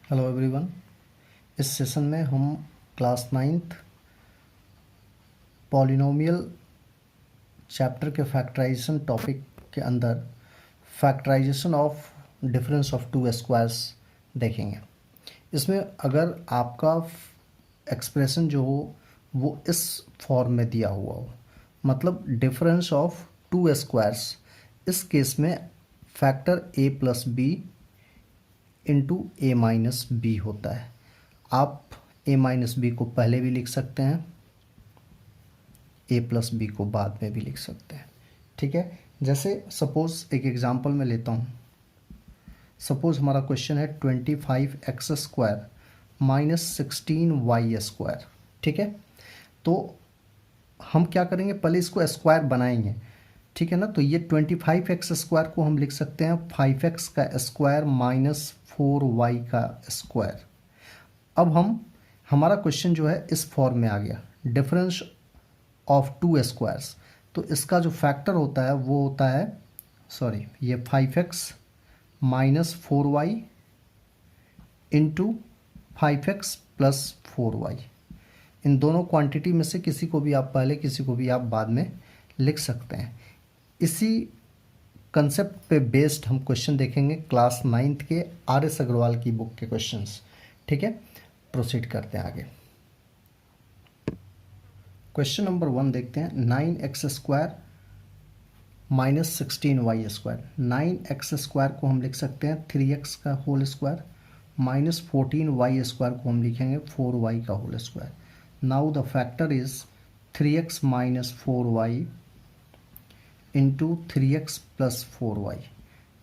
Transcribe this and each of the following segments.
Hello everyone. इस session में हम क्लास 9th पॉलिनोमियल चैप्टर के फैक्टराइजेशन टॉपिक के अंदर factorisation of difference of two squares देखेंगे। इसमें अगर आपका एक्सप्रेशन जो हो वो इस फॉर्म में दिया हुआ हो, मतलब डिफरेंस ऑफ टू स्क्वायर्स, इस केस में factor a plus B into A minus B होता है। आप a माइनस बी को पहले भी लिख सकते हैं, a प्लस बी को बाद में भी लिख सकते हैं। ठीक है, जैसे सपोज एक एग्जांपल मैं लेता हूँ। सपोज हमारा क्वेश्चन है 25x² माइनस 16y²। ठीक है, तो हम क्या करेंगे, पहले इसको स्क्वायर बनाएंगे। ठीक है ना, तो ये 25x² को हम लिख सकते हैं 5x का स्क्वायर माइनस 4y का स्क्वायर। अब हमारा क्वेश्चन जो है इस फॉर्म में आ गया, डिफरेंस ऑफ टू स्क्वायर्स। तो इसका जो फैक्टर होता है वो होता है, ये 5x minus 4y into 5x plus 4y। इन दोनों क्वांटिटी में से किसी को भी आप पहले, किसी को भी आप बाद में लिख सकते हैं। इसी कंसेप्ट पे बेस्ड हम क्वेश्चन देखेंगे क्लास 9th के RS अग्रवाल की बुक के क्वेश्चंस। ठीक है, प्रोसीड करते हैं आगे। क्वेश्चन नंबर 1 देखते हैं। 9x² minus 16y²। 9x² को हम लिख सकते हैं 3x का होल स्क्वायर माइनस 14y² को हम लिखेंगे 4y का whole square. Now the factor is 3x minus 4y into 3x plus 4y।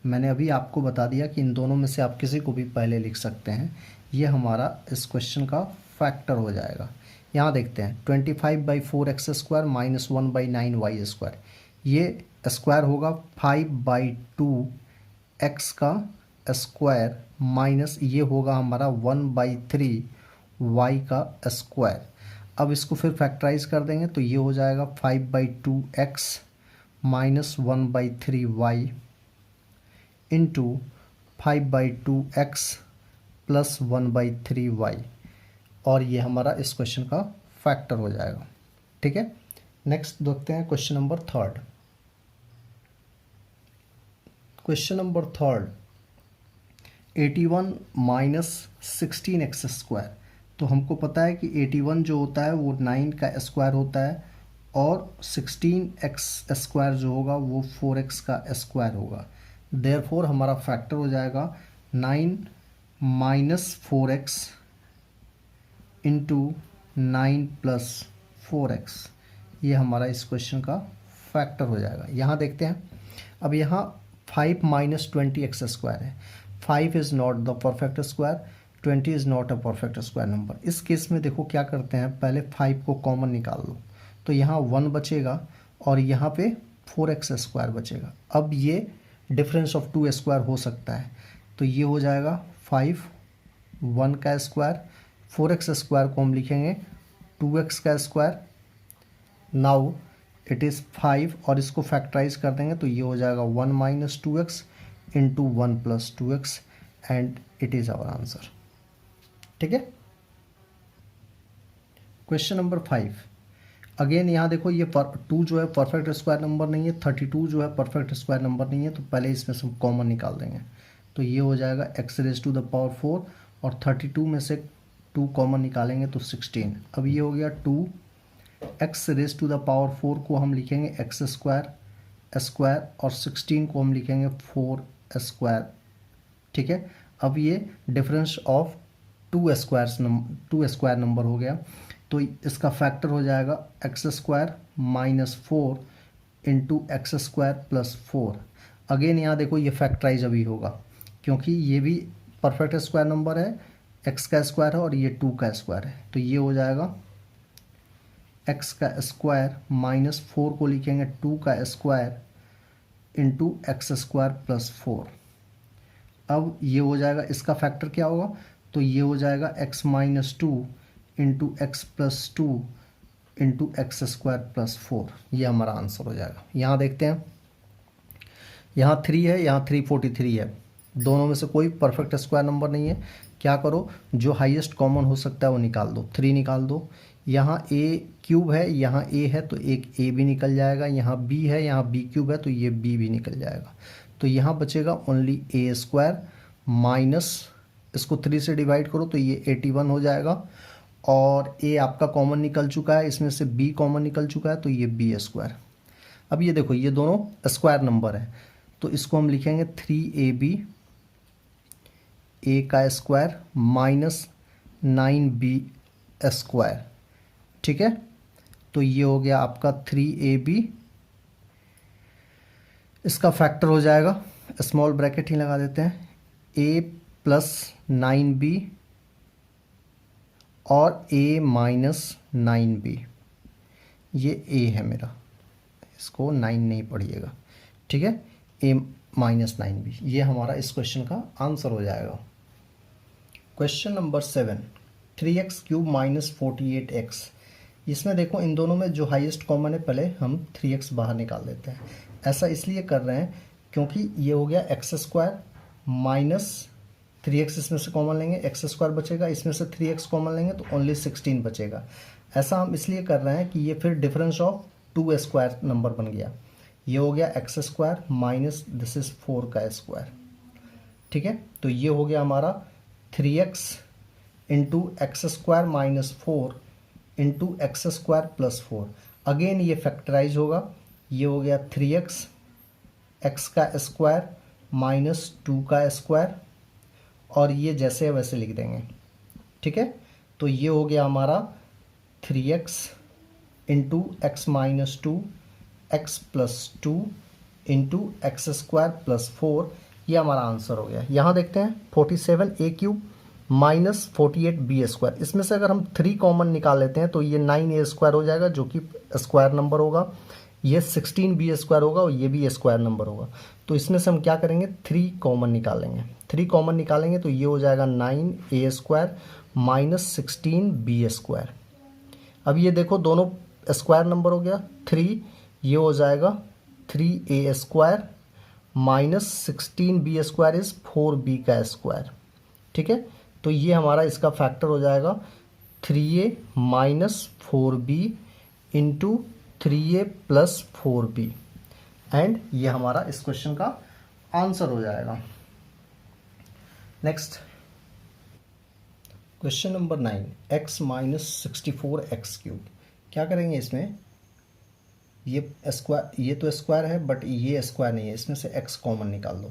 मैंने अभी आपको बता दिया कि इन दोनों में से आप किसी को भी पहले लिख सकते हैं। ये हमारा इस क्वेश्चन का फैक्टर हो जाएगा। यहाँ देखते हैं 25/4x² माइनस 1/9y²। ये स्क्वायर होगा 5/2x का स्क्वायर माइनस ये होगा हमारा 1/3y का स्क्वायर। अब इसको फिर फैक्टराइज कर देंगे तो ये हो जाएगा 5/2x minus 1/3y into 5/2x plus 1/3y, और ये हमारा इस क्वेश्चन का फैक्टर हो जाएगा। ठीक है, नेक्स्ट देखते हैं question number 3। Question number 3, 81 minus 16x²। तो हमको पता है कि 81 जो होता है वो 9 का स्क्वायर होता है, और 16x² जो होगा वो 4x का स्क्वायर होगा। देयरफॉर हमारा फैक्टर हो जाएगा 9 minus 4x into 9 plus 4x। ये हमारा इस क्वेश्चन का फैक्टर हो जाएगा। यहाँ देखते हैं, अब यहाँ 5 माइनस 20x² है। 5 is not the perfect square, 20 is not a perfect square number. इस केस में देखो क्या करते हैं, पहले 5 को कॉमन निकाल लो तो यहाँ 1 बचेगा और यहाँ पे 4x² बचेगा। अब ये डिफरेंस ऑफ टू स्क्वायर हो सकता है, तो ये हो जाएगा 5 1 का स्क्वायर, 4x² को हम लिखेंगे 2x का स्क्वायर। नाउ इट इज़ 5 और इसको फैक्टराइज कर देंगे तो ये हो जाएगा 1 minus 2x into 1 plus 2x, and it is our answer. ठीक है, क्वेश्चन नंबर 5। अगेन यहाँ देखो, ये 2 जो है परफेक्ट स्क्वायर नंबर नहीं है, 32 जो है परफेक्ट स्क्वायर नंबर नहीं है, तो पहले इसमें से कॉमन निकाल देंगे तो ये हो जाएगा x⁻⁴ और 32 में से 2 कॉमन निकालेंगे तो 16। अब ये हो गया 2 x⁻⁴ को हम लिखेंगे x² और 16 को हम लिखेंगे 4² ठीक है, अब ये difference of two square number हो गया, तो इसका फैक्टर हो जाएगा x² minus 4 into x² plus 4। Again यहाँ देखो ये फैक्टराइज अभी होगा क्योंकि ये भी परफेक्ट स्क्वायर नंबर है, x का स्क्वायर है और ये 2 का स्क्वायर है, तो ये हो जाएगा x का स्क्वायर माइनस 4 को लिखेंगे 2 का स्क्वायर इंटू x² प्लस 4। अब ये हो जाएगा, इसका फैक्टर क्या होगा, तो ये हो जाएगा x minus 2 into x plus 2 into x² plus 4। ये हमारा आंसर हो जाएगा। यहाँ देखते हैं, यहाँ 3 है, यहाँ 343 है, दोनों में से कोई परफेक्ट स्क्वायर नंबर नहीं है, क्या करो, जो हाईएस्ट कॉमन हो सकता है वो निकाल दो, 3 निकाल दो। यहाँ ए क्यूब है, यहाँ ए है तो एक ए भी निकल जाएगा, यहाँ बी है, यहाँ बी क्यूब है तो ये बी भी निकल जाएगा। तो यहाँ बचेगा ओनली ए स्क्वायर माइनस, इसको 3 से डिवाइड करो तो ये 81 हो जाएगा। और ए आपका कॉमन निकल चुका है, इसमें से बी कॉमन निकल चुका है तो ये बी स्क्वायर। अब ये देखो ये दोनों स्क्वायर नंबर है तो इसको हम लिखेंगे 3ab ए का स्क्वायर माइनस 9b स्क्वायर। ठीक है, तो ये हो गया आपका 3ab, इसका फैक्टर हो जाएगा, स्मॉल ब्रैकेट ही लगा देते हैं, a प्लस 9b और a माइनस 9b, ये a है मेरा, इसको 9 नहीं पढ़िएगा। ठीक है, a माइनस 9b, ये हमारा इस क्वेश्चन का आंसर हो जाएगा। Question number 7, 3x cube minus 48x। इसमें देखो इन दोनों में जो हाईएस्ट कॉमन है पहले हम 3x बाहर निकाल देते हैं। ऐसा इसलिए कर रहे हैं क्योंकि ये हो गया एक्स स्क्वायर माइनस 3x, इसमें से कॉमन लेंगे एक्स स्क्वायर बचेगा, इसमें से 3x कॉमन लेंगे तो ओनली 16 बचेगा। ऐसा हम इसलिए कर रहे हैं कि ये फिर डिफरेंस ऑफ 2 स्क्वायर नंबर बन गया। ये हो गया x square minus this is 4 का स्क्वायर। ठीक है, तो ये हो गया हमारा 3x into x square minus 4 into x square plus 4। Again ये फैक्टराइज होगा, ये हो गया 3x एक्स का स्क्वायर माइनस 2 का स्क्वायर, और ये जैसे है वैसे लिख देंगे। ठीक है, तो ये हो गया हमारा 3x into X minus 2 x plus 2 into x square plus 4, ये हमारा आंसर हो गया। यहाँ देखते हैं 47a cube minus 48b square, इसमें से अगर हम 3 कॉमन निकाल लेते हैं तो ये 9a स्क्वायर हो जाएगा जो कि स्क्वायर नंबर होगा, ये 16b स्क्वायर होगा और ये भी स्क्वायर नंबर होगा। तो इसमें से हम क्या करेंगे 3 कॉमन निकालेंगे, 3 कॉमन निकालेंगे तो ये हो जाएगा 9a square minus 16b square. अब ये देखो दोनों स्क्वायर नंबर हो गया 3, ये हो जाएगा 3a square minus 16b square is 4b का स्क्वायर। ठीक है, तो ये हमारा इसका फैक्टर हो जाएगा 3a minus 4b into 3a plus 4b, and ये हमारा इस क्वेश्चन का आंसर हो जाएगा। Next question number 9, x minus 64x cube. क्या करेंगे इसमें, ये स्क्वायर, ये तो स्क्वायर है बट ये स्क्वायर नहीं है, इसमें से x कॉमन निकाल दो।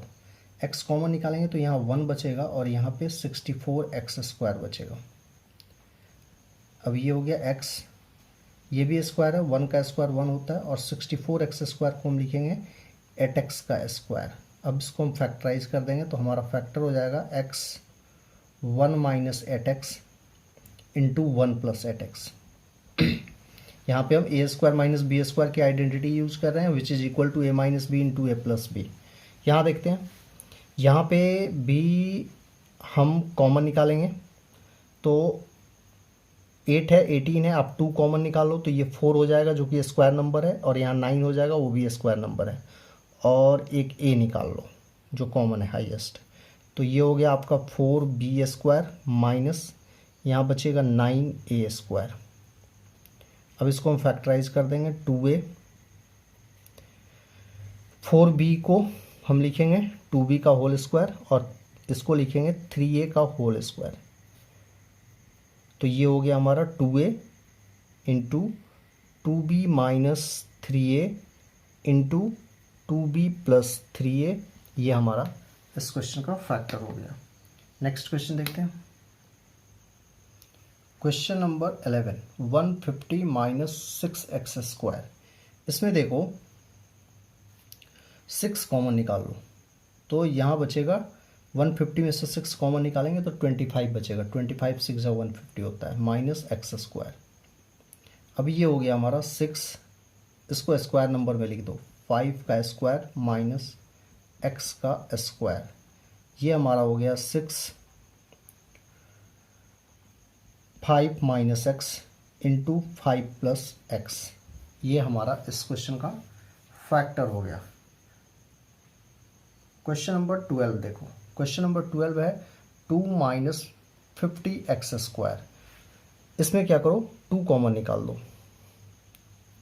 x कॉमन निकालेंगे तो यहाँ 1 बचेगा और यहाँ पे 64x स्क्वायर बचेगा। अब ये हो गया x, ये भी स्क्वायर है, 1 का स्क्वायर 1 होता है, और 64x स्क्वायर को हम लिखेंगे 8x का स्क्वायर। अब इसको हम फैक्टराइज कर देंगे तो हमारा फैक्टर हो जाएगा x 1 minus 8x into 1 plus 8x। यहाँ पे हम A square minus B square की आइडेंटिटी यूज कर रहे हैं which is equal to A minus B into A plus B. यहाँ देखते हैं, यहाँ पे b हम कॉमन निकालेंगे तो 8 है 18 है, आप 2 कॉमन निकालो तो ये 4 हो जाएगा जो कि स्क्वायर नंबर है, और यहाँ 9 हो जाएगा वो भी स्क्वायर नंबर है, और एक a निकाल लो जो कॉमन है हाईएस्ट, तो ये हो गया आपका 4b स्क्वायर माइनस यहाँ बचेगा 9a स्क्वायर। अब इसको हम फैक्टराइज कर देंगे 2a, 4b को हम लिखेंगे 2b का होल स्क्वायर और इसको लिखेंगे 3a का होल स्क्वायर। तो ये हो गया हमारा 2a into 2b minus 3a into 2b plus 3a, ये हमारा इस क्वेश्चन का फैक्टर हो गया। नेक्स्ट क्वेश्चन देखते हैं, question number 11, 150 minus 6x square. इसमें देखो 6 कॉमन निकाल लो तो यहाँ बचेगा 150 में से 6 कॉमन निकालेंगे तो 25 बचेगा, 25 6 150 होता है माइनस एक्स स्क्वायर। अब ये हो गया हमारा 6, इसको स्क्वायर नंबर में लिख दो, 5 का स्क्वायर माइनस एक्स का स्क्वायर, ये हमारा हो गया 6 5 minus x into 5 plus x, ये हमारा इस क्वेश्चन का फैक्टर हो गया। क्वेश्चन नंबर 12 देखो, क्वेश्चन नंबर 12 है 2 माइनस 50x²। इसमें क्या करो, 2 कॉमन निकाल दो,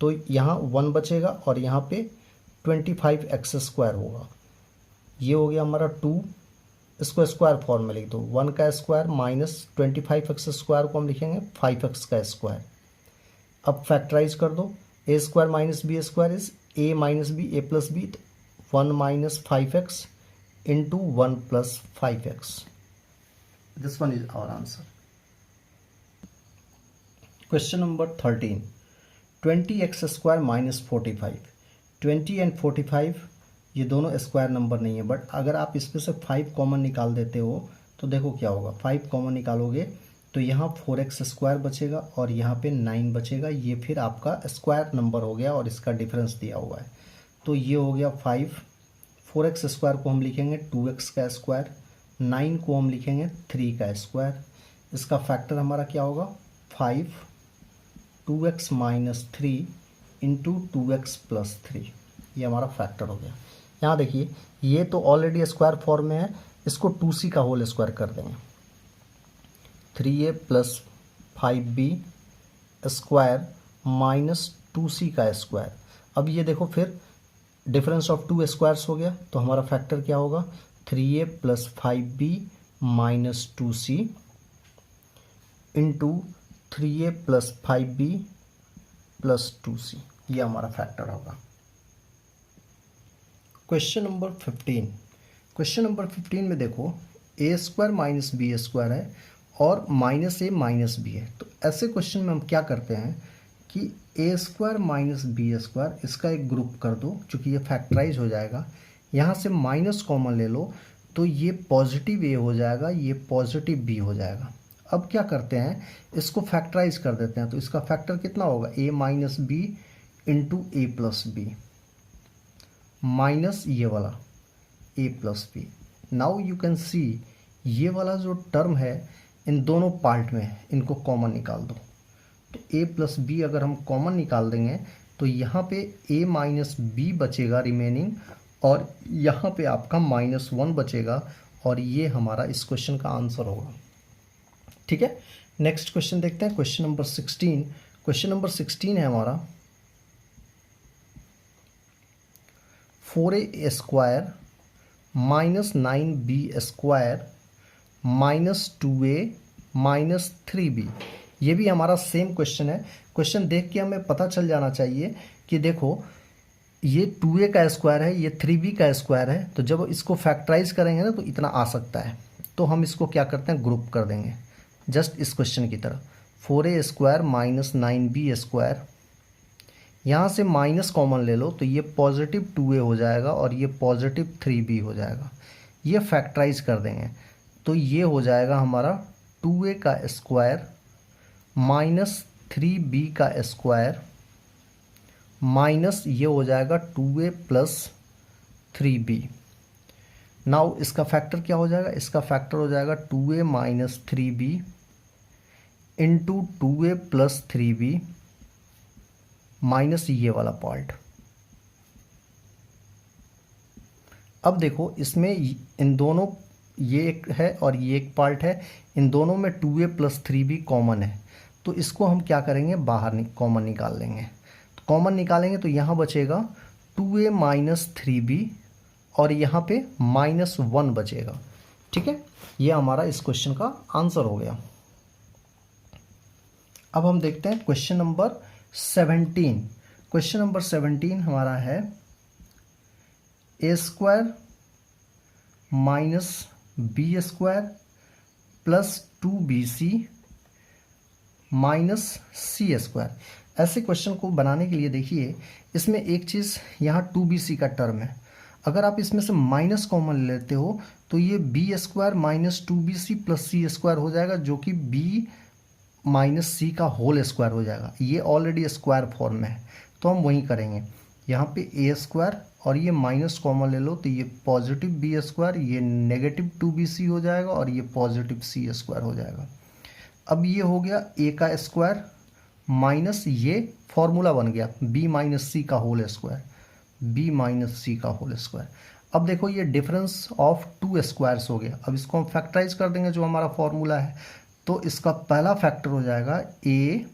तो यहाँ 1 बचेगा और यहाँ पे 25x² होगा। ये हो गया हमारा 2, इसको स्क्वायर फॉर्म में लिख दो, 1 का स्क्वायर माइनस 25x² को हम लिखेंगे 5x का स्क्वायर। अब फैक्टराइज कर दो, a² minus b² is a minus b, a plus b, 1 minus 5x into 1 plus 5x। This one is our answer. Question number 13, 20x² minus 45। 20 and 45 ये दोनों square number नहीं है, बट अगर आप इसमें से 5 कॉमन निकाल देते हो तो देखो क्या होगा। 5 कॉमन निकालोगे तो यहाँ 4x² बचेगा और यहाँ पे 9 बचेगा। ये फिर आपका स्क्वायर नंबर हो गया और इसका डिफरेंस दिया हुआ है, तो ये हो गया 5। 4x² को हम लिखेंगे 2x का स्क्वायर, 9 को हम लिखेंगे 3 का स्क्वायर। इसका फैक्टर हमारा क्या होगा, 5 2x minus 3 into 2x plus 3। ये हमारा फैक्टर हो गया। यहाँ देखिए ये तो ऑलरेडी स्क्वायर फॉर्म में है, इसको 2c का होल स्क्वायर कर देंगे, 3a plus 5b square minus 2c का स्क्वायर। अब ये देखो फिर डिफरेंस ऑफ 2 स्क्वायर्स हो गया, तो हमारा फैक्टर क्या होगा, 3a plus 5b minus 2c into 3a plus 5b plus 2c। ये हमारा फैक्टर होगा। Question number 15। क्वेश्चन नंबर 15 में देखो a² माइनस b² है और माइनस a माइनस b है। तो ऐसे क्वेश्चन में हम क्या करते हैं कि a² माइनस b² इसका एक ग्रुप कर दो, चूँकि ये फैक्टराइज हो जाएगा। यहाँ से माइनस कॉमन ले लो तो ये पॉजिटिव a हो जाएगा, ये पॉजिटिव b हो जाएगा। अब क्या करते हैं, इसको फैक्टराइज कर देते हैं, तो इसका फैक्टर कितना होगा, a minus b into a plus b minus ये वाला a plus B. Now you can see ये वाला जो टर्म है इन दोनों पार्ट में है, इनको कॉमन निकाल दो। तो a प्लस बी अगर हम कॉमन निकाल देंगे तो यहाँ पे a माइनस बी बचेगा रिमेनिंग, और यहाँ पे आपका -1 बचेगा, और ये हमारा इस क्वेश्चन का आंसर होगा। ठीक है, नेक्स्ट क्वेश्चन देखते हैं, क्वेश्चन नंबर 16। क्वेश्चन नंबर 16 है हमारा 4a² minus 9b² minus 2a minus 3b। ये भी हमारा सेम क्वेश्चन है। क्वेश्चन देख के हमें पता चल जाना चाहिए कि देखो ये 2a का स्क्वायर है, ये 3b का स्क्वायर है, तो जब इसको फैक्टराइज करेंगे ना तो इतना आ सकता है। तो हम इसको क्या करते हैं, ग्रुप कर देंगे जस्ट इस क्वेश्चन की तरह। 4a² माइनस 9b², यहाँ से माइनस कॉमन ले लो तो ये पॉजिटिव 2a हो जाएगा और ये पॉजिटिव 3b हो जाएगा। ये फैक्टराइज कर देंगे तो ये हो जाएगा हमारा 2a का स्क्वायर माइनस 3b का स्क्वायर माइनस ये हो जाएगा 2a प्लस 3b। नाउ इसका फैक्टर क्या हो जाएगा, इसका फैक्टर हो जाएगा 2a minus 3b into 2a plus 3b minus ये वाला पार्ट। अब देखो इसमें इन दोनों, ये एक है और ये एक पार्ट है, इन दोनों में 2a प्लस 3b कॉमन है, तो इसको हम क्या करेंगे, बाहर कॉमन निकाल लेंगे। तो कॉमन निकालेंगे तो यहाँ बचेगा 2a माइनस 3b और यहाँ पे -1 बचेगा। ठीक है, ये हमारा इस क्वेश्चन का आंसर हो गया। अब हम देखते हैं क्वेश्चन नंबर 17। क्वेश्चन नंबर 17 हमारा है a² minus b² plus 2bc minus c²। ऐसे क्वेश्चन को बनाने के लिए देखिए इसमें एक चीज़, यहाँ 2bc का टर्म है, अगर आप इसमें से माइनस कॉमन लेते हो तो ये b² minus 2bc plus c² हो जाएगा, जो कि b माइनस c का होल स्क्वायर हो जाएगा। ये ऑलरेडी स्क्वायर फॉर्म में है तो हम वही करेंगे। यहाँ पे a² और ये माइनस कॉमन ले लो तो ये पॉजिटिव b², ये नेगेटिव 2bc हो जाएगा और ये पॉजिटिव c² हो जाएगा। अब ये हो गया a का स्क्वायर माइनस ये फॉर्मूला बन गया b माइनस c का whole square, b minus c का होल स्क्वायर। अब देखो ये डिफरेंस ऑफ 2 स्क्वायर्स हो गया। अब इसको हम फैक्टराइज कर देंगे, जो हमारा फॉर्मूला है तो इसका पहला फैक्टर हो जाएगा a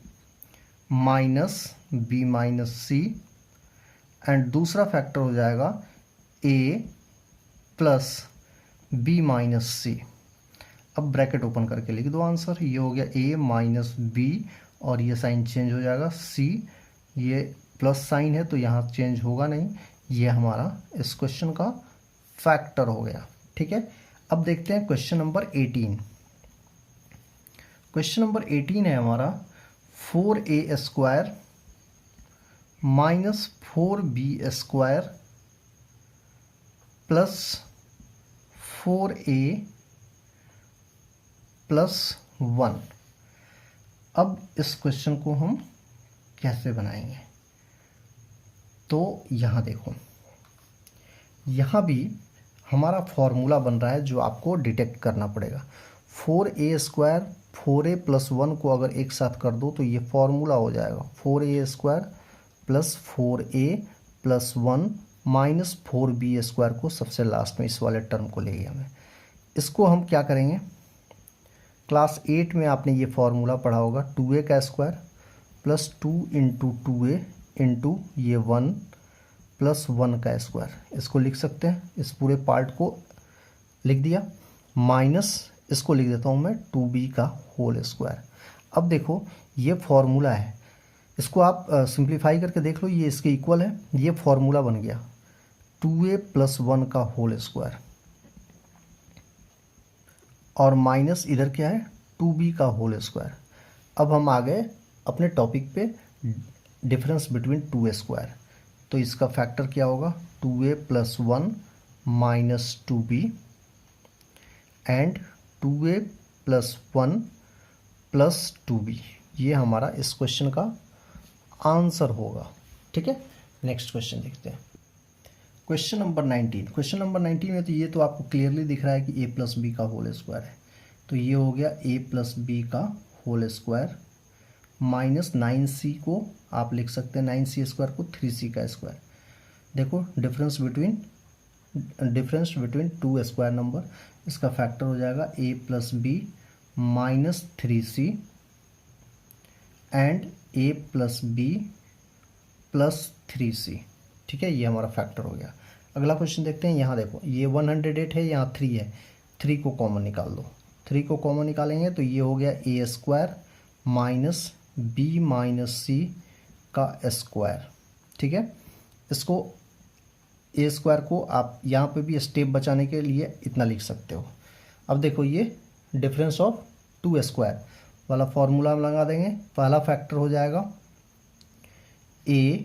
minus B minus c, and दूसरा फैक्टर हो जाएगा a plus B minus c. अब ब्रैकेट ओपन करके लिख दो आंसर। ये हो गया ए माइनस बी और ये साइन चेंज हो जाएगा सी, ये प्लस साइन है तो यहाँ चेंज होगा नहीं। ये हमारा इस क्वेश्चन का फैक्टर हो गया। ठीक है, अब देखते हैं क्वेश्चन नंबर 18। क्वेश्चन नंबर 18 है हमारा 4a square minus 4b square plus 4a plus 1। अब इस क्वेश्चन को हम कैसे बनाएंगे? तो यहाँ देखो, यहाँ भी हमारा फॉर्मूला बन रहा है जो आपको डिटेक्ट करना पड़ेगा। 4a स्क्वायर 4a प्लस 1 को अगर एक साथ कर दो तो ये फॉर्मूला हो जाएगा 4a square plus 4a plus 1 minus 4b square को सबसे लास्ट में इस वाले टर्म को ले गया मैं। इसको हम क्या करेंगे, क्लास 8 में आपने ये फॉर्मूला पढ़ा होगा 2a का square plus 2 into 2a into ये 1 प्लस 1 का स्क्वायर। इसको लिख सकते हैं, इस पूरे पार्ट को लिख दिया, माइनस इसको लिख देता हूँ मैं 2b का होल स्क्वायर। अब देखो ये फॉर्मूला है, इसको आप सिंप्लीफाई करके देख लो, ये इसके इक्वल है। ये फॉर्मूला बन गया 2a प्लस 1 का होल स्क्वायर और माइनस इधर क्या है 2b का होल स्क्वायर। अब हम आ गए अपने टॉपिक पे डिफरेंस बिटवीन 2a स्क्वायर। तो इसका फैक्टर क्या होगा 2a plus 1 minus 2b and 2a plus 1 plus 2b। ये हमारा इस क्वेश्चन का आंसर होगा। ठीक है, नेक्स्ट क्वेश्चन देखते हैं। Question number 19। क्वेश्चन नंबर 19 में तो ये तो आपको क्लियरली दिख रहा है कि a प्लस बी का होल स्क्वायर है। तो ये हो गया a प्लस बी का होल स्क्वायर माइनस 9c को आप लिख सकते हैं 9c स्क्वायर को 3c का स्क्वायर। देखो डिफरेंस बिटवीन 2 स्क्वायर नंबर, इसका फैक्टर हो जाएगा a plus B minus 3c and a plus B plus 3c। ठीक है, ये हमारा फैक्टर हो गया। अगला क्वेश्चन देखते हैं। यहाँ देखो ये 108 है, यहाँ 3 है, 3 को कॉमन निकाल दो। 3 को कॉमन निकालेंगे तो ये हो गया a square minus B minus c का स्क्वायर। ठीक है, इसको a स्क्वायर को आप यहाँ पे भी स्टेप बचाने के लिए इतना लिख सकते हो। अब देखो ये डिफरेंस ऑफ 2 स्क्वायर वाला फॉर्मूला हम लगा देंगे। पहला फैक्टर हो जाएगा a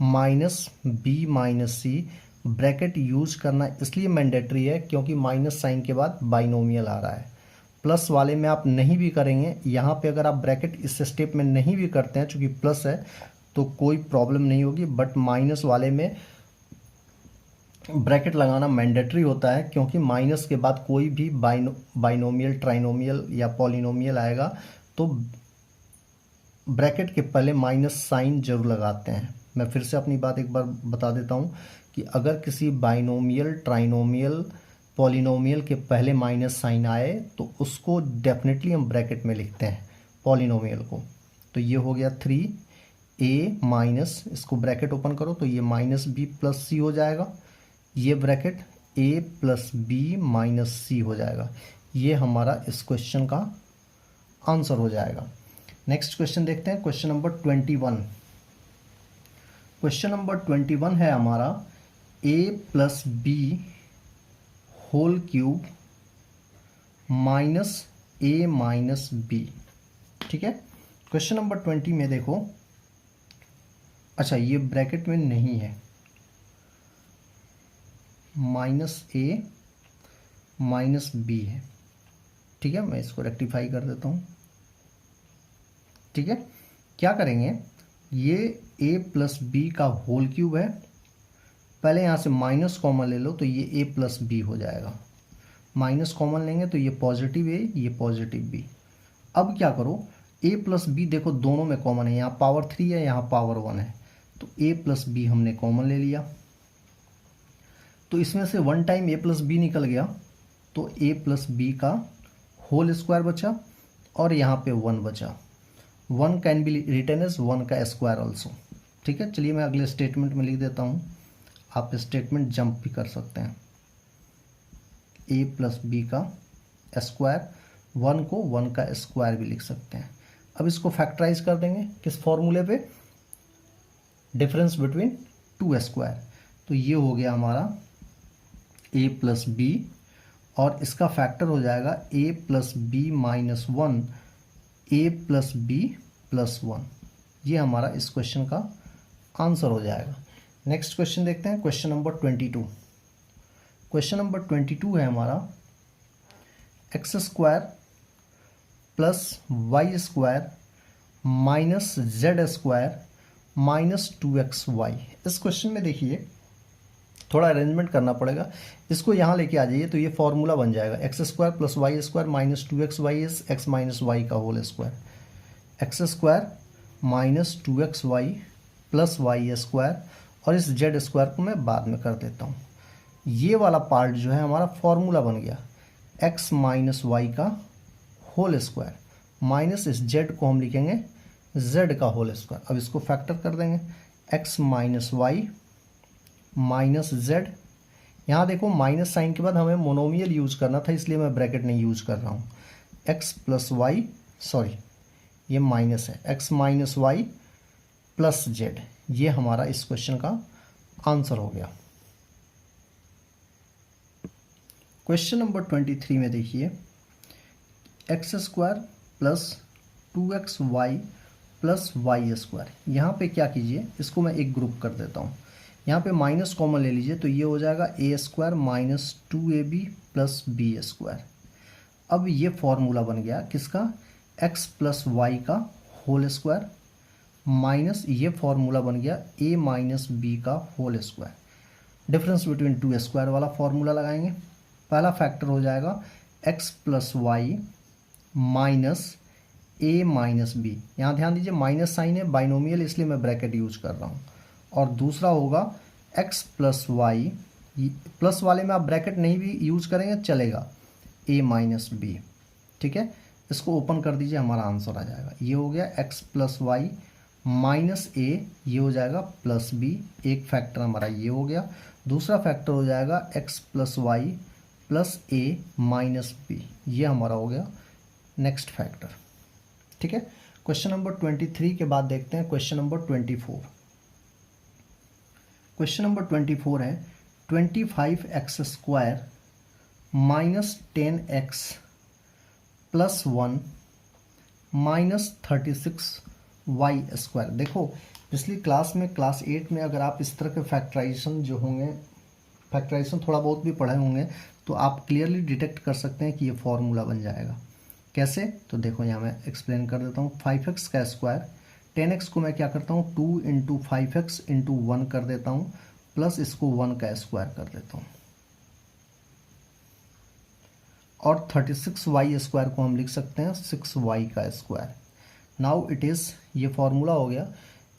minus B minus C. Bracket use करना इसलिए मैंडेटरी है क्योंकि माइनस साइन के बाद बाइनोमियल आ रहा है। प्लस वाले में आप नहीं भी करेंगे, यहाँ पे अगर आप ब्रैकेट इस स्टेप में नहीं भी करते हैं चूँकि प्लस है तो कोई प्रॉब्लम नहीं होगी, बट माइनस वाले में ब्रैकेट लगाना मैंडेटरी होता है क्योंकि माइनस के बाद कोई भी बाइनोमियल ट्राइनोमियल या पॉलिनोमियल आएगा तो ब्रैकेट के पहले माइनस साइन जरूर लगाते हैं। मैं फिर से अपनी बात एक बार बता देता हूँ कि अगर किसी बाइनोमियल ट्राइनोमियल पॉलिनोमियल के पहले माइनस साइन आए तो उसको डेफिनेटली हम ब्रैकेट में लिखते हैं पॉलिनोमियल को। तो ये हो गया 3a माइनस, इसको ब्रैकेट ओपन करो तो ये माइनस बी प्लस सी हो जाएगा। ये bracket a plus B minus c हो जाएगा। ये हमारा इस क्वेश्चन का आंसर हो जाएगा। नेक्स्ट क्वेश्चन देखते हैं, क्वेश्चन नंबर 21। क्वेश्चन नंबर 21 है हमारा a plus B whole cube minus a minus B. ठीक है, क्वेश्चन नंबर 20 में देखो, अच्छा ये ब्रैकेट में नहीं है, माइनस a माइनस बी है। ठीक है, मैं इसको रेक्टिफाई कर देता हूँ। ठीक है, क्या करेंगे, ये a प्लस बी का होल क्यूब है, पहले यहाँ से माइनस कॉमन ले लो तो ये a प्लस बी हो जाएगा। माइनस कॉमन लेंगे तो ये पॉजिटिव a, ये पॉजिटिव b। अब क्या करो, a प्लस बी देखो दोनों में कॉमन है, यहाँ पावर 3 है, यहाँ पावर 1 है, तो a प्लस बी हमने कॉमन ले लिया। तो इसमें से 1 टाइम a प्लस बी निकल गया तो a प्लस बी का होल स्क्वायर बचा और यहाँ पे 1 बचा। 1 कैन बी रिटन एज 1 का स्क्वायर ऑल्सो। ठीक है, चलिए मैं अगले स्टेटमेंट में लिख देता हूँ, आप स्टेटमेंट जंप भी कर सकते हैं। a प्लस बी का स्क्वायर, 1 को 1 का स्क्वायर भी लिख सकते हैं। अब इसको फैक्टराइज कर देंगे किस फॉर्मूले पे, डिफरेंस बिटवीन टू स्क्वायर। तो ये हो गया हमारा a प्लस बी और इसका फैक्टर हो जाएगा a plus B minus 1, a plus B plus 1। ये हमारा इस क्वेश्चन का आंसर हो जाएगा। नेक्स्ट क्वेश्चन देखते हैं, क्वेश्चन नंबर 22। क्वेश्चन नंबर 22 है हमारा X square plus Y square minus Z square minus 2xy। इस क्वेश्चन में देखिए थोड़ा अरेंजमेंट करना पड़ेगा, इसको यहाँ लेके आ जाइए तो ये फॉर्मूला बन जाएगा X square plus Y square minus 2xy is X minus Y का whole square. X square minus 2xy plus Y square, और इस जेड स्क्वायर को मैं बाद में कर देता हूँ। ये वाला पार्ट जो है हमारा फॉर्मूला बन गया एक्स माइनस वाई का होल स्क्वायर माइनस इस जेड को हम लिखेंगे जेड का होल स्क्वायर। अब इसको फैक्टर कर देंगे, X minus Y minus Z. यहाँ देखो माइनस साइन के बाद हमें मोनोमियल यूज करना था, इसलिए मैं ब्रैकेट नहीं यूज कर रहा हूँ। एक्स प्लस वाई, सॉरी ये माइनस है, X minus Y plus Z, ये हमारा इस क्वेश्चन का आंसर हो गया। क्वेश्चन नंबर 23 में देखिए X square plus 2xy plus Y square. यहाँ पे क्या कीजिए, इसको मैं एक ग्रुप कर देता हूँ, यहाँ पे माइनस कॉमन ले लीजिए तो ये हो जाएगा a square minus 2ab plus b square. अब ये फॉर्मूला बन गया किसका, एक्स प्लस वाई का होल स्क्वायर माइनस ये फॉर्मूला बन गया ए माइनस बी का whole square. Difference between two square वाला फॉर्मूला लगाएंगे। पहला फैक्टर हो जाएगा x plus Y minus a minus b, यहाँ ध्यान दीजिए माइनस साइन है, बाइनोमियल इसलिए मैं ब्रैकेट यूज कर रहा हूँ। और दूसरा होगा एक्स प्लस वाई, प्लस वाले में आप ब्रैकेट नहीं भी यूज करेंगे चलेगा, ए माइनस बी। ठीक है, इसको ओपन कर दीजिए, हमारा आंसर आ जाएगा। ये हो गया एक्स प्लस वाई माइनस ए, ये हो जाएगा प्लस बी। एक फैक्टर हमारा ये हो गया। दूसरा फैक्टर हो जाएगा एक्स प्लस वाई प्लस ए माइनस बी, ये हमारा हो गया नेक्स्ट फैक्टर। ठीक है, क्वेश्चन नंबर 23 के बाद देखते हैं क्वेश्चन नंबर 24। क्वेश्चन नंबर 24 है 25x square minus 10x plus 1 minus 36y square. देखो पिछली क्लास में क्लास 8 में अगर आप इस तरह के फैक्टराइजेशन जो होंगे, फैक्टराइजेशन थोड़ा बहुत भी पढ़े होंगे तो आप क्लियरली डिटेक्ट कर सकते हैं कि ये फॉर्मूला बन जाएगा। कैसे, तो देखो यहाँ मैं एक्सप्लेन कर देता हूँ। 5x का स्क्वायर 10x को मैं क्या करता हूँ 2 इंटू 5x इंटू 1 कर देता हूँ, प्लस इसको 1 का स्क्वायर कर देता हूँ, और 36y स्क्वायर को हम लिख सकते हैं 6y का स्क्वायर। नाउ इट इज़, ये फॉर्मूला हो गया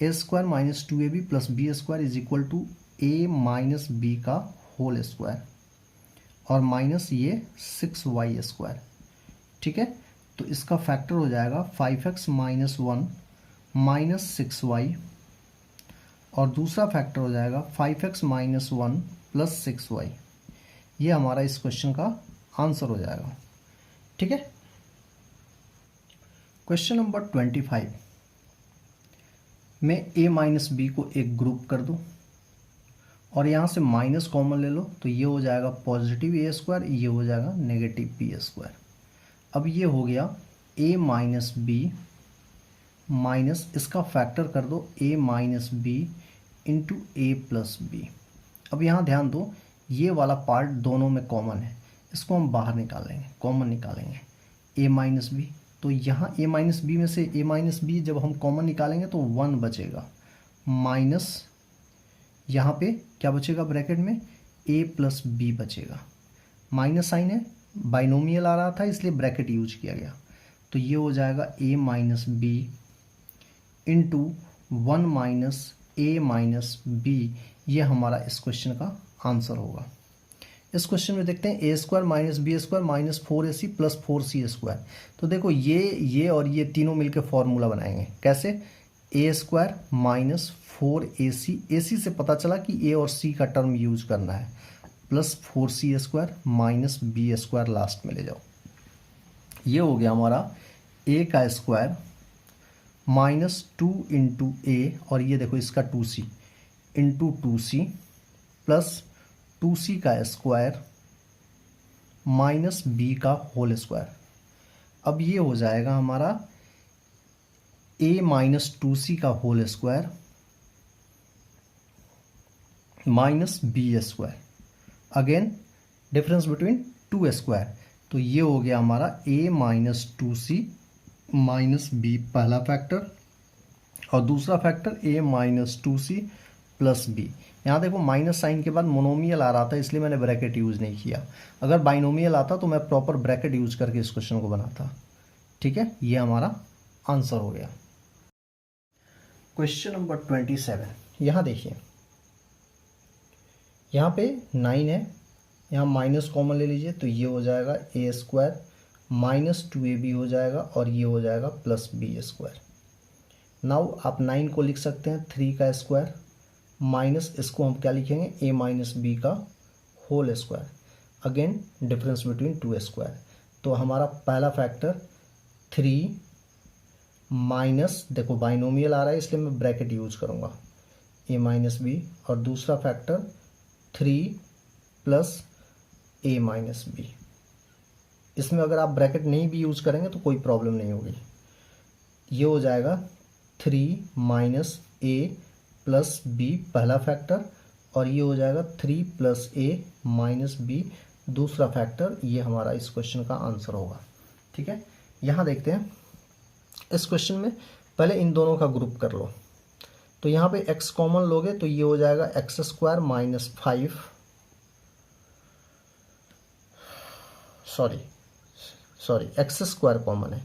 a square minus 2ab plus b square is equal to A minus B का होल स्क्वायर और माइनस ये 6y स्क्वायर। ठीक है, तो इसका फैक्टर हो जाएगा 5x माइनस 1 माइनस 6y, और दूसरा फैक्टर हो जाएगा 5x माइनस 1 प्लस 6y। ये हमारा इस क्वेश्चन का आंसर हो जाएगा। ठीक है, क्वेश्चन नंबर 25 में a माइनस बी को एक ग्रुप कर दो और यहाँ से माइनस कॉमन ले लो तो ये हो जाएगा पॉजिटिव ए स्क्वायर, ये हो जाएगा नेगेटिव बी स्क्वायर। अब ये हो गया a माइनस बी माइनस इसका फैक्टर कर दो a minus B into A plus B. अब यहाँ ध्यान दो ये वाला पार्ट दोनों में कॉमन है, इसको हम बाहर निकालेंगे, कॉमन निकालेंगे a माइनस बी। तो यहाँ a माइनस बी में से a माइनस बी जब हम कॉमन निकालेंगे तो 1 बचेगा, माइनस यहाँ पे क्या बचेगा ब्रैकेट में a प्लस बी बचेगा। माइनस साइन है, बाइनोमियल आ रहा था इसलिए ब्रैकेट यूज किया गया। तो ये हो जाएगा a minus B into 1 minus a minus B, ये हमारा इस क्वेश्चन का आंसर होगा। इस क्वेश्चन में देखते हैं a square minus B square minus 4ac plus 4c square. तो देखो ये और ये तीनों मिलकर फॉर्मूला बनाएंगे। कैसे? ए स्क्वायर माइनस 4ac, ac से पता चला कि ए और c का टर्म यूज करना है, plus 4c square minus B square last में ले जाओ। ये हो गया हमारा a का स्क्वायर माइनस 2 इंटू ए, और ये देखो इसका 2c into 2c plus 2c का स्क्वायर माइनस बी का होल स्क्वायर। अब ये हो जाएगा हमारा a माइनस 2c का whole square minus B square, again difference between 2 square. तो ये हो गया हमारा a minus 2c minus B पहला फैक्टर, और दूसरा factor a minus 2c plus B. यहाँ देखो माइनस साइन के बाद मोनोमियल आ रहा था, इसलिए मैंने ब्रैकेट यूज़ नहीं किया। अगर बाइनोमियल आता तो मैं प्रॉपर ब्रैकेट यूज करके इस क्वेश्चन को बनाता। ठीक है, ये हमारा आंसर हो गया। क्वेश्चन नंबर 27, यहाँ देखिए, यहाँ पे 9 है, यहाँ माइनस कॉमन ले लीजिए, तो ये हो जाएगा ए स्क्वायर माइनस 2ab हो जाएगा, और ये हो जाएगा प्लस बी स्क्वायर। नाउ आप 9 को लिख सकते हैं 3 का स्क्वायर माइनस इसको हम क्या लिखेंगे, ए माइनस बी का whole square, again difference between 2 square. तो हमारा पहला फैक्टर 3 माइनस, देखो बाइनोमियल आ रहा है इसलिए मैं ब्रैकेट यूज करूँगा, ए माइनस बी, और दूसरा फैक्टर 3 प्लस ए माइनस बी। इसमें अगर आप ब्रैकेट नहीं भी यूज करेंगे तो कोई प्रॉब्लम नहीं होगी। ये हो जाएगा 3 माइनस ए प्लस बी पहला फैक्टर, और ये हो जाएगा 3 प्लस ए माइनस बी दूसरा फैक्टर। ये हमारा इस क्वेश्चन का आंसर होगा। ठीक है, यहाँ देखते हैं इस क्वेश्चन में, पहले इन दोनों का ग्रुप कर लो। तो यहाँ पे x कॉमन लोगे तो ये हो जाएगा X square minus 5, sorry x square common है,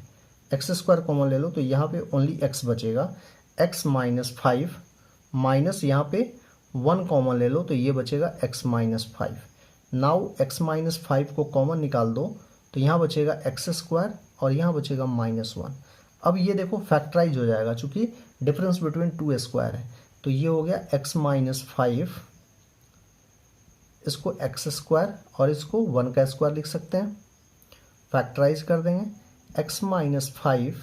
एक्स स्क्वायर कॉमन ले लो तो यहाँ पे ओनली x बचेगा, x माइनस 5 माइनस यहाँ पे 1 कॉमन ले लो तो ये बचेगा x minus 5। Now x minus 5 को कॉमन निकाल दो तो यहाँ बचेगा एक्स स्क्वायर और यहाँ बचेगा -1। अब ये देखो फैक्टराइज हो जाएगा, चूंकि डिफरेंस बिटवीन 2 स्क्वायर है, तो ये हो गया x माइनस 5, इसको एक्स स्क्वायर और इसको 1 का स्क्वायर लिख सकते हैं, फैक्टराइज कर देंगे, x minus 5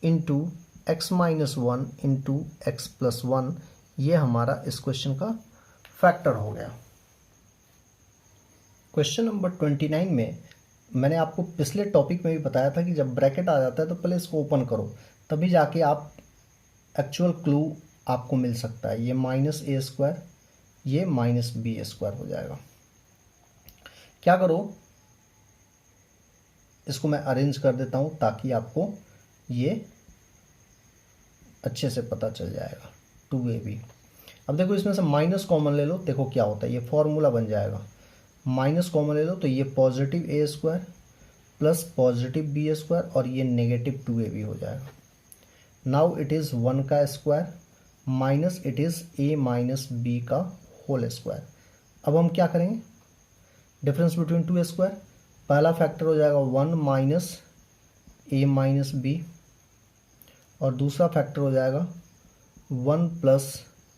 into X minus 1 into X plus 1, ये हमारा इस क्वेश्चन का फैक्टर हो गया। क्वेश्चन नंबर 29 में मैंने आपको पिछले टॉपिक में भी बताया था कि जब ब्रैकेट आ जाता है तो पहले इसको ओपन करो, तभी जाके आप एक्चुअल क्लू आपको मिल सकता है। ये माइनस ए स्क्वायर, ये माइनस बी स्क्वायर हो जाएगा। क्या करो, इसको मैं अरेंज कर देता हूँ ताकि आपको ये अच्छे से पता चल जाएगा। 2ab, अब देखो इसमें से माइनस कॉमन ले लो, देखो क्या होता है, ये फॉर्मूला बन जाएगा। माइनस कॉमन ले लो तो ये positive a square plus positive b square और ये नेगेटिव 2ab हो जाएगा। नाउ इट इज़ 1 का square minus it is A minus B का होल स्क्वायर। अब हम क्या करेंगे, डिफरेंस बिटवीन 2 स्क्वायर, पहला फैक्टर हो जाएगा 1 माइनस ए माइनस बी और दूसरा फैक्टर हो जाएगा 1 प्लस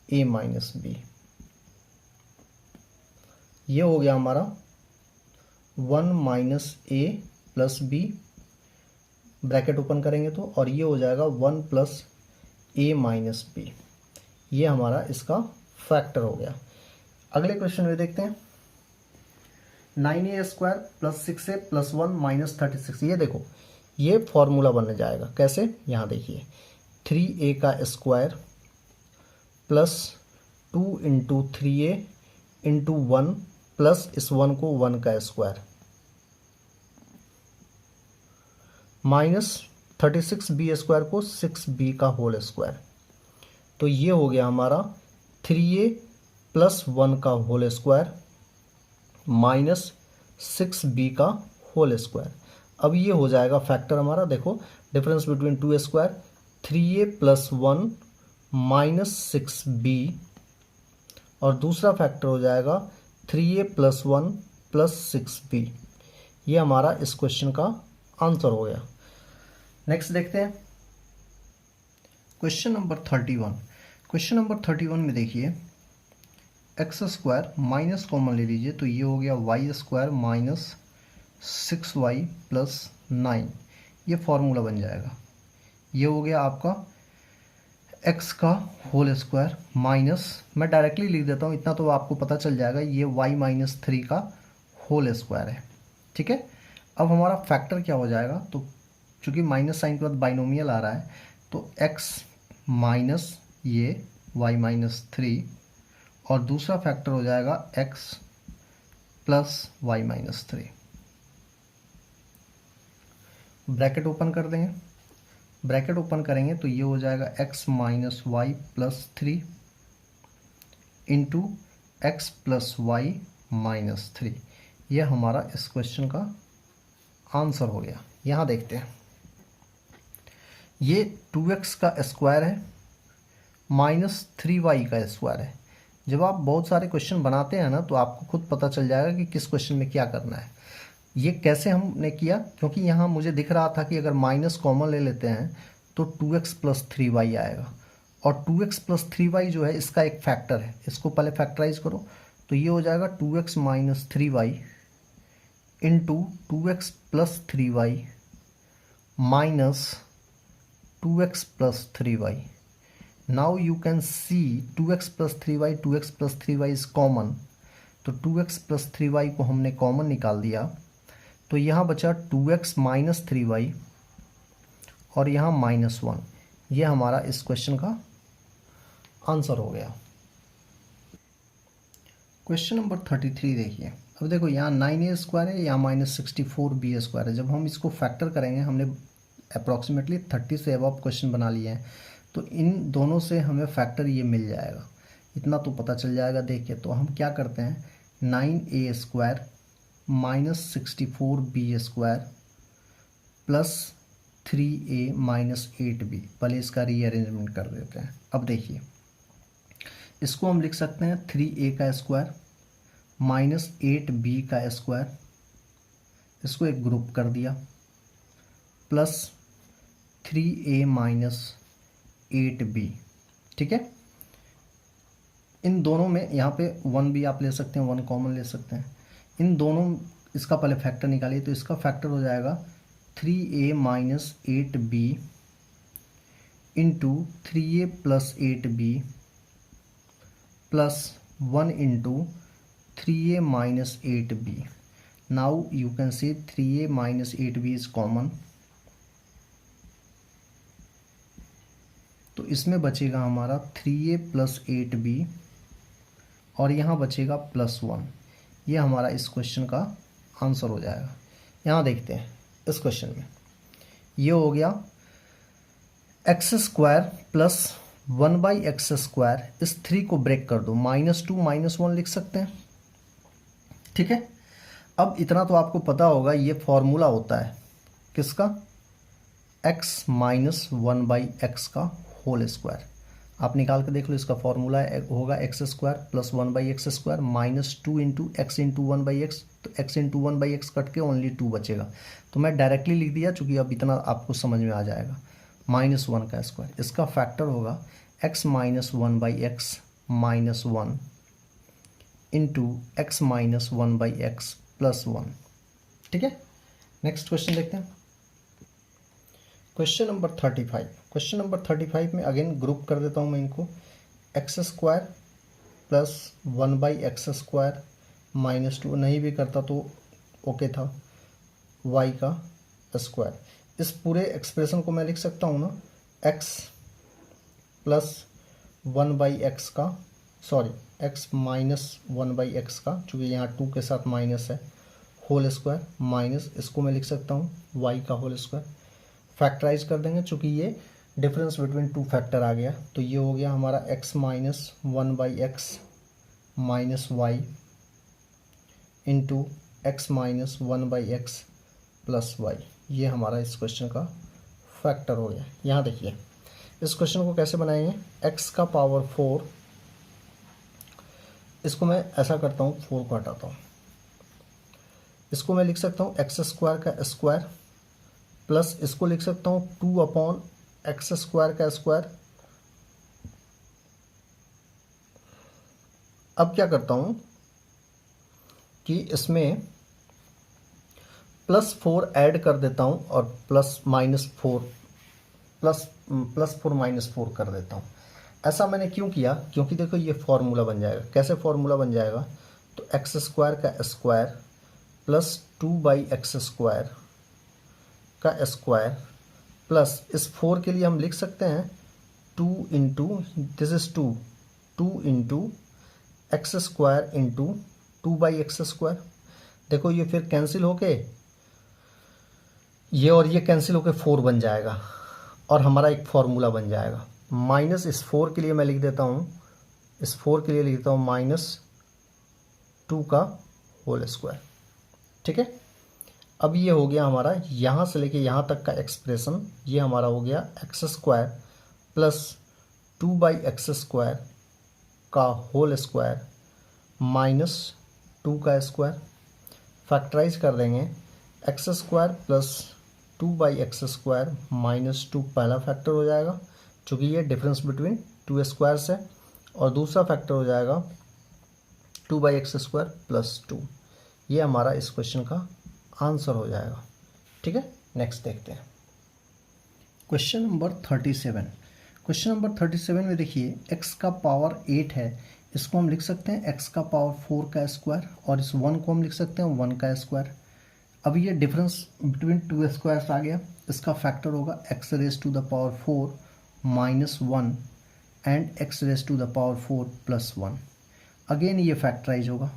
ए माइनस बी। ये हो गया हमारा 1 माइनस ए प्लस बी, ब्रैकेट ओपन करेंगे तो, और ये हो जाएगा 1 प्लस ए माइनस बी। ये हमारा इसका फैक्टर हो गया। अगले क्वेश्चन में देखते हैं, 9a square plus 6a plus 1 minus 36। ये देखो ये फॉर्मूला बनने जाएगा। कैसे, यहाँ देखिए 3a का square plus 2 into 3a into 1 plus इस 1 को 1 का स्क्वायर माइनस 36b स्क्वायर को 6b का होल स्क्वायर। तो ये हो गया हमारा 3a प्लस 1 का होल स्क्वायर माइनस 6b का होल स्क्वायर। अब ये हो जाएगा फैक्टर हमारा, देखो difference between 2 square, 3a plus 1 minus 6b और दूसरा फैक्टर हो जाएगा 3a प्लस 1 प्लस 6b, ये हमारा इस क्वेश्चन का आंसर हो गया। नेक्स्ट देखते हैं क्वेश्चन नंबर 31। क्वेश्चन नंबर 31 में देखिए एक्स स्क्वायर माइनस कॉमन ले लीजिए, तो ये हो गया Y square minus 6y plus 9, ये फॉर्मूला बन जाएगा। ये हो गया आपका x का होल स्क्वायर माइनस, मैं डायरेक्टली लिख देता हूँ, इतना तो आपको पता चल जाएगा, ये y माइनस 3 का होल स्क्वायर है। ठीक है, अब हमारा फैक्टर क्या हो जाएगा, तो चूंकि माइनस साइन के बाद बाइनोमियल आ रहा है, तो x माइनस ये y माइनस 3 और दूसरा फैक्टर हो जाएगा x plus y minus 3। Bracket open कर देंगे, ब्रैकेट ओपन करेंगे तो ये हो जाएगा x minus Y plus 3 into X plus Y minus 3, ये हमारा इस क्वेश्चन का आंसर हो गया। यहाँ देखते हैं, ये 2x का स्क्वायर है माइनस 3y का स्क्वायर है। जब आप बहुत सारे क्वेश्चन बनाते हैं ना, तो आपको खुद पता चल जाएगा कि किस क्वेश्चन में क्या करना है। ये कैसे हमने किया, क्योंकि यहाँ मुझे दिख रहा था कि अगर माइनस कॉमन ले लेते हैं तो 2x प्लस 3y आएगा, और 2x प्लस 3y जो है इसका एक फैक्टर है, इसको पहले फैक्टराइज करो, तो ये हो जाएगा 2x minus 3y into 2x plus 3y minus 2x plus 3y। Now you can C 2x plus 3y, 2x plus 3y is common, तो 2x प्लस 3y को हमने कॉमन निकाल दिया, तो यहाँ बचा 2x माइनस 3y और यहाँ माइनस 1, ये हमारा इस क्वेश्चन का आंसर हो गया। क्वेश्चन नंबर 33 देखिए, अब देखो यहाँ 9a स्क्वायर है, यहाँ माइनस 64b स्क्वायर है। जब हम इसको फैक्टर करेंगे, हमने अप्रॉक्सीमेटली 30 से अबव क्वेश्चन बना लिए हैं, तो इन दोनों से हमें फैक्टर ये मिल जाएगा, इतना तो पता चल जाएगा। देखिए तो हम क्या करते हैं, 9a square minus 64b square plus 3a minus 8b, पहले इसका रीअरेंजमेंट कर देते हैं। अब देखिए इसको हम लिख सकते हैं 3a का स्क्वायर माइनस 8b का स्क्वायर, इसको एक ग्रुप कर दिया, प्लस 3a माइनस 8b। ठीक है, इन दोनों में यहाँ पे 1 भी आप ले सकते हैं, 1 कॉमन ले सकते हैं। इन दोनों, इसका पहले फैक्टर निकालिए, तो इसका फैक्टर हो जाएगा 3a minus 8b into 3a plus 8b plus 1 into 3a minus 8b। Now you can C 3a minus 8b is common, तो इसमें बचेगा हमारा 3a प्लस 8b और यहाँ बचेगा प्लस 1, ये हमारा इस क्वेश्चन का आंसर हो जाएगा। यहाँ देखते हैं इस क्वेश्चन में, ये हो गया x square plus 1/x square, इस 3 को ब्रेक कर दो, -2 -1 लिख सकते हैं। ठीक है, अब इतना तो आपको पता होगा, ये फॉर्मूला होता है किसका, x माइनस 1/x का होल स्क्वायर। आप निकाल के देख लो, इसका फॉर्मूला होगा x square plus 1/x square minus 2 into x into 1/x, तो x इंटू 1/x कट के ओनली 2 बचेगा, तो मैं डायरेक्टली लिख दिया, चूंकि अब इतना आपको समझ में आ जाएगा। -1 का स्क्वायर, इसका फैक्टर होगा x minus 1/x minus 1 into X minus 1/x plus 1। ठीक है, नेक्स्ट क्वेश्चन देखते हैं, क्वेश्चन नंबर 35। क्वेश्चन नंबर 35 में अगेन ग्रुप कर देता हूँ मैं इनको, x square plus 1/x square minus 2, नहीं भी करता तो ओके था, y का स्क्वायर। इस पूरे एक्सप्रेशन को मैं लिख सकता हूँ ना, x प्लस 1/x का, सॉरी x माइनस 1/x का, चूँकि यहाँ 2 के साथ माइनस है, होल स्क्वायर माइनस, इसको मैं लिख सकता हूँ y का होल स्क्वायर। फैक्टराइज कर देंगे, चूँकि ये डिफरेंस बिटवीन 2 फैक्टर आ गया, तो ये हो गया हमारा x minus 1/x minus Y into X minus 1/x plus Y, ये हमारा इस क्वेश्चन का फैक्टर हो गया। यहाँ देखिए इस क्वेश्चन को कैसे बनाएंगे, x का पावर 4, इसको मैं ऐसा करता हूँ, 4 को हटाता हूँ, इसको मैं लिख सकता हूँ एक्स स्क्वायर का स्क्वायर प्लस इसको लिख सकता हूँ 2/x स्क्वायर का स्क्वायर। अब क्या करता हूँ कि इसमें +4 ऐड कर देता हूँ और +-4 -4 कर देता हूँ। ऐसा मैंने क्यों किया, क्योंकि देखो ये फॉर्मूला बन जाएगा। कैसे फॉर्मूला बन जाएगा, तो एक्स स्क्वायर का स्क्वायर प्लस 2/x स्क्वायर का स्क्वायर प्लस इस 4 के लिए हम लिख सकते हैं 2 into this is 2 into x square into 2/x square. देखो ये फिर कैंसिल होके ये और ये कैंसिल होके 4 बन जाएगा और हमारा एक फॉर्मूला बन जाएगा। माइनस इस 4 के लिए मैं लिख देता हूँ, इस 4 के लिए लिख देता हूँ -2 का होल स्क्वायर। ठीक है, अब ये हो गया हमारा यहाँ से लेके यहाँ तक का एक्सप्रेशन। ये हमारा हो गया x square plus 2/x square का होल स्क्वायर -2 का स्क्वायर। फैक्टराइज कर देंगे, x square plus 2/x square -2 पहला फैक्टर हो जाएगा, चूँकि ये डिफरेंस बिटवीन 2 स्क्वायर्स है, और दूसरा फैक्टर हो जाएगा 2/x स्क्वायर प्लस 2। ये हमारा इस क्वेश्चन का आंसर हो जाएगा। ठीक है, नेक्स्ट देखते हैं क्वेश्चन नंबर 37। क्वेश्चन नंबर 37 में देखिए x का पावर 8 है, इसको हम लिख सकते हैं x का पावर 4 का स्क्वायर, और इस 1 को हम लिख सकते हैं 1 का स्क्वायर। अब ये डिफरेंस बिटवीन 2 स्क्वायर्स आ गया, इसका फैक्टर होगा x raise to the power 4 -1 and x raise to the power 4 +1। Again ये फैक्टराइज होगा,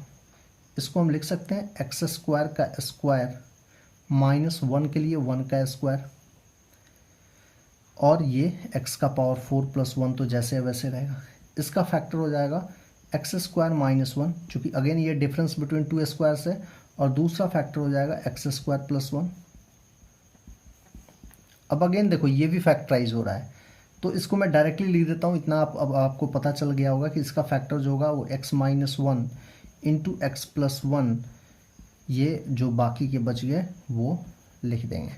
इसको हम लिख सकते हैं एक्स स्क्वायर का स्क्वायर -1 के लिए 1 का स्क्वायर, और ये x का पावर 4 +1 तो जैसे वैसे रहेगा। इसका फैक्टर हो जाएगा एक्स स्क्वायर -1, चूँकि अगेन ये डिफरेंस बिटवीन 2 स्क्वायर्स है, और दूसरा फैक्टर हो जाएगा एक्स स्क्वायर +1। अब अगेन देखो ये भी फैक्टराइज हो रहा है, तो इसको मैं डायरेक्टली लिख देता हूँ। इतना अब आपको पता चल गया होगा कि इसका फैक्टर जो होगा वो x -1 इंटू एक्स +1, ये जो बाकी के बच गए वो लिख देंगे।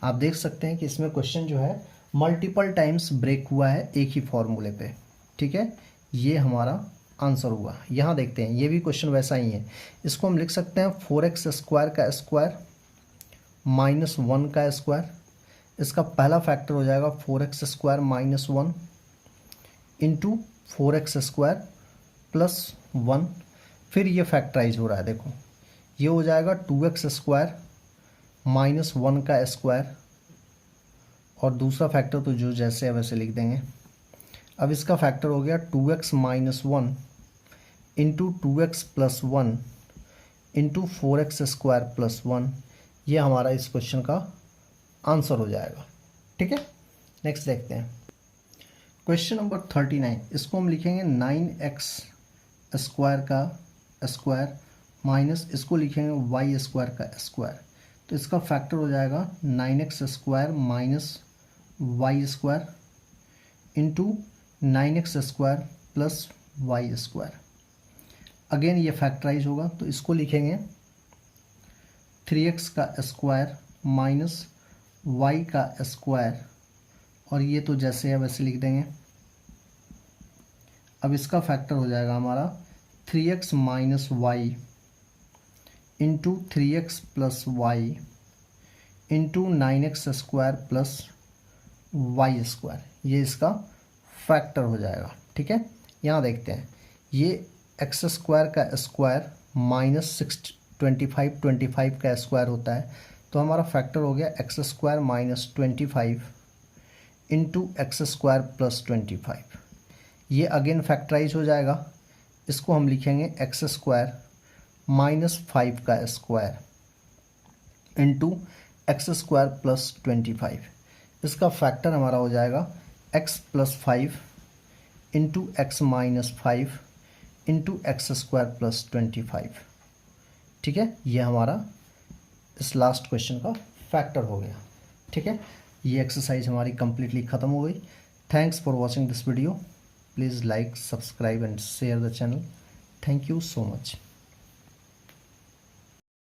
आप देख सकते हैं कि इसमें क्वेश्चन जो है मल्टीपल टाइम्स ब्रेक हुआ है एक ही फॉर्मूले पे। ठीक है, ये हमारा आंसर हुआ। यहाँ देखते हैं, ये भी क्वेश्चन वैसा ही है। इसको हम लिख सकते हैं 4x स्क्वायर का स्क्वायर -1 का स्क्वायर। इसका पहला फैक्टर हो जाएगा 4x square -1 into 4x square +1। फिर ये फैक्टराइज हो रहा है, देखो ये हो जाएगा 2x स्क्वायर -1 का स्क्वायर, और दूसरा फैक्टर तो जो जैसे है वैसे लिख देंगे। अब इसका फैक्टर हो गया 2x -1 into 2x +1 into 4x square +1। ये हमारा इस क्वेश्चन का आंसर हो जाएगा। ठीक है, नेक्स्ट देखते हैं क्वेश्चन नंबर 39। इसको हम लिखेंगे 9x स्क्वायर का स्क्वायर माइनस इसको लिखेंगे y स्क्वायर का स्क्वायर। तो इसका फैक्टर हो जाएगा 9x square minus y square into 9x square plus y square. Again ये फैक्टराइज होगा, तो इसको लिखेंगे 3x का स्क्वायर माइनस y का स्क्वायर, और ये तो जैसे है वैसे लिख देंगे। अब इसका फैक्टर हो जाएगा हमारा 3x minus Y into 3x plus Y into 9x square plus Y square. ये इसका फैक्टर हो जाएगा। ठीक है, यहाँ देखते हैं, ये एक्स स्क्वायर का स्क्वायर माइनस 25 का स्क्वायर होता है, तो हमारा फैक्टर हो गया x square minus 25 into x square plus 25। ये अगेन फैक्टराइज हो जाएगा, इसको हम लिखेंगे एक्स स्क्वायर माइनस 5 का square into x square plus 25। इसका फैक्टर हमारा हो जाएगा x plus 5 into X minus 5 into x square plus 25। ठीक है, ये हमारा इस लास्ट क्वेश्चन का फैक्टर हो गया। ठीक है, ये एक्सरसाइज हमारी कंप्लीटली ख़त्म हो गई। Thanks for watching this video. Please like, subscribe and share the channel. Thank you so much.